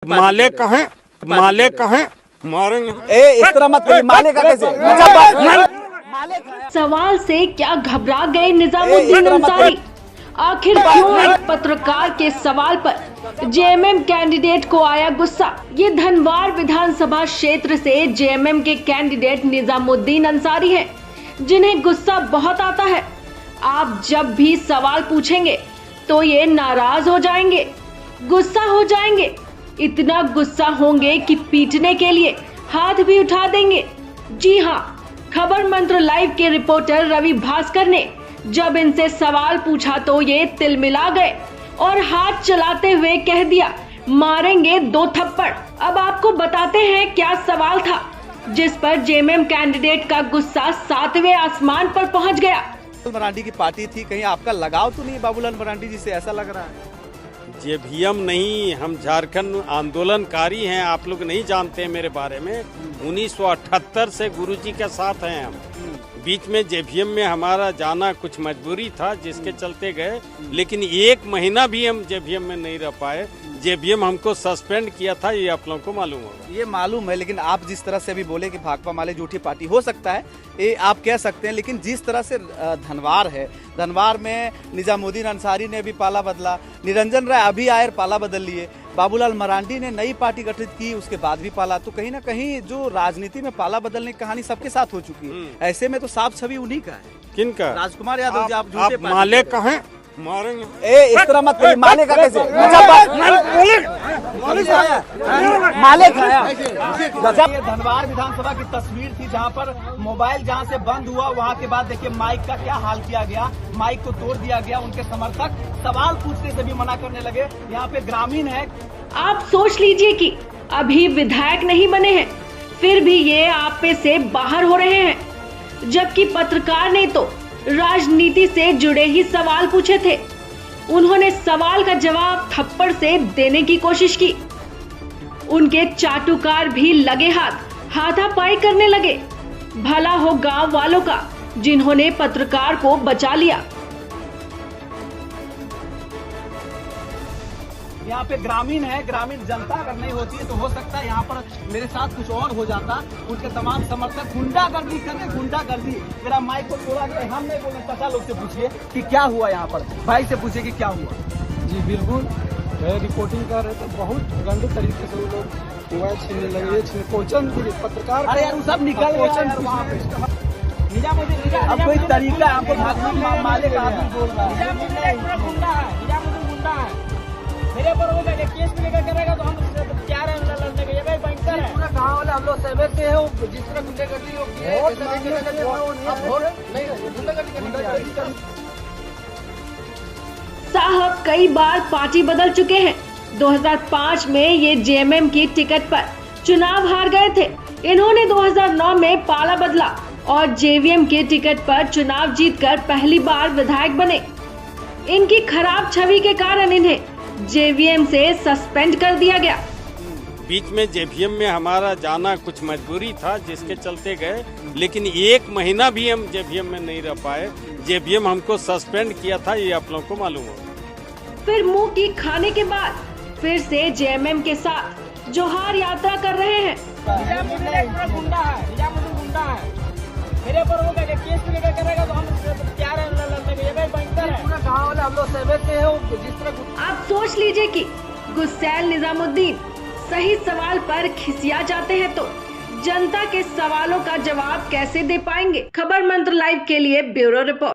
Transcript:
माले कहें मारेंगे। इस तरह मत करिए। माले का कैसे? सवाल से क्या घबरा गए निजामुद्दीन अंसारी? आखिर क्यों एक पत्रकार के सवाल पर जेएमएम कैंडिडेट को आया गुस्सा? ये धनवार विधानसभा क्षेत्र से जेएमएम के कैंडिडेट निजामुद्दीन अंसारी हैं, जिन्हें गुस्सा बहुत आता है। आप जब भी सवाल पूछेंगे तो ये नाराज हो जाएंगे, गुस्सा हो जाएंगे, इतना गुस्सा होंगे कि पीटने के लिए हाथ भी उठा देंगे। जी हाँ, खबर मंत्र लाइव के रिपोर्टर रवि भास्कर ने जब इनसे सवाल पूछा तो ये तिलमिला गए और हाथ चलाते हुए कह दिया, मारेंगे 2 थप्पड़। अब आपको बताते हैं क्या सवाल था जिस पर जेएमएम कैंडिडेट का गुस्सा 7वें आसमान पर पहुंच गया। मरांडी की पार्टी थी, कहीं आपका लगाव तो नहीं बाबूलाल मरांडी जी से? ऐसा लग रहा है। जेवीएम नहीं, हम झारखंड आंदोलनकारी हैं। आप लोग नहीं जानते मेरे बारे में। 1978 से गुरुजी के साथ हैं हम। बीच में जेवीएम में हमारा जाना कुछ मजबूरी था, जिसके चलते गए, लेकिन 1 महीना भी हम जेवीएम में नहीं रह पाए। जेवीएम हमको सस्पेंड किया था, ये आप लोगों को मालूम होगा। ये मालूम है, लेकिन आप जिस तरह से अभी बोले कि भाकपा माले झूठी पार्टी हो सकता है, ये आप कह सकते हैं, लेकिन जिस तरह से धनवार है, धनवार में निजामुद्दीन अंसारी ने भी पाला बदला, निरंजन राय अभी आए पाला बदल लिए, बाबूलाल मरांडी ने नई पार्टी गठित की, उसके बाद भी पाला। तो कहीं ना कहीं जो राजनीति में पाला बदलने की कहानी सबके साथ हो चुकी है। ऐसे में तो साफ छवि उन्हीं का है। किनका? राजकुमार यादव जी। आप माले कहें मारेंगे। इस तरह मत करिए। माले का कैसे? माले खाया। ये धनवार विधानसभा की तस्वीर थी, जहां पर मोबाइल जहां से बंद हुआ, वहां के बाद देखिए माइक का क्या हाल किया गया। माइक को तोड़ दिया गया। उनके समर्थक सवाल पूछने से भी मना करने लगे। यहाँ पे ग्रामीण है। आप सोच लीजिए कि अभी विधायक नहीं बने हैं, फिर भी ये आप पे से बाहर हो रहे हैं, जबकि पत्रकार ने तो राजनीति से जुड़े ही सवाल पूछे थे। उन्होंने सवाल का जवाब थप्पड़ से देने की कोशिश की। उनके चाटुकार भी लगे हाथापाई करने लगे। भला हो गांव वालों का, जिन्होंने पत्रकार को बचा लिया। यहाँ पे ग्रामीण है, ग्रामीण जनता अगर नहीं होती है तो हो सकता है यहाँ पर मेरे साथ कुछ और हो जाता। उनके तमाम समर्थक गुंडागर्दी कर रहे, गुंडागर्दी। मेरा माइक को तोड़ा गया। हम नहीं बोले, पता लोग से पूछिए कि क्या हुआ यहाँ पर। भाई से पूछिए कि क्या हुआ। जी बिल्कुल, रिपोर्टिंग कर रहे थे, बहुत गंदे तरीके से वो लोग मोबाइल छीनने लगे, क्वेश्चन पत्रकार। अरे यार वो सब निकल गया वहाँ पे। अब कोई तरीका आपको माले का बोल रहा है। मेरे पर वो केस भी लेकर करेगा तो हम तैयार हैं लड़ने के। ये भाई बैंकर है, पूरा गांव वाले हम लोग सहमत से हो। जिस तरह गुंडागर्दी होती है, साहब कई बार पार्टी बदल चुके हैं। 2005 में ये जेएमएम की टिकट पर चुनाव हार गए थे। इन्होंने 2009 में पाला बदला और जेवीएम के टिकट पर चुनाव जीतकर पहली बार विधायक बने। इनकी खराब छवि के कारण इन्हें जेवीएम से सस्पेंड कर दिया गया। बीच में जेवीएम में हमारा जाना कुछ मजबूरी था, जिसके चलते गए, लेकिन 1 महीना भी हम जेवीएम में नहीं रह पाए। जेवीएम हमको सस्पेंड किया था, ये आप लोगों को मालूम होगा। फिर मुंह की खाने के बाद फिर से जेएमएम के साथ जोहार यात्रा कर रहे हैं। गुंडा है, मेरे पर वो केस भी लेकर करेगा तो हम तैयार हैं लड़ने के। ये भाई बैंकर है, पूरा गांव वाले हम लोग सहमत से हो। जिस तरह आप सोच लीजिए कि गुस्सैल निजामुद्दीन सही सवाल पर खिसिया जाते हैं तो जनता के सवालों का जवाब कैसे दे पाएंगे। खबर मंत्र लाइव के लिए ब्यूरो रिपोर्ट।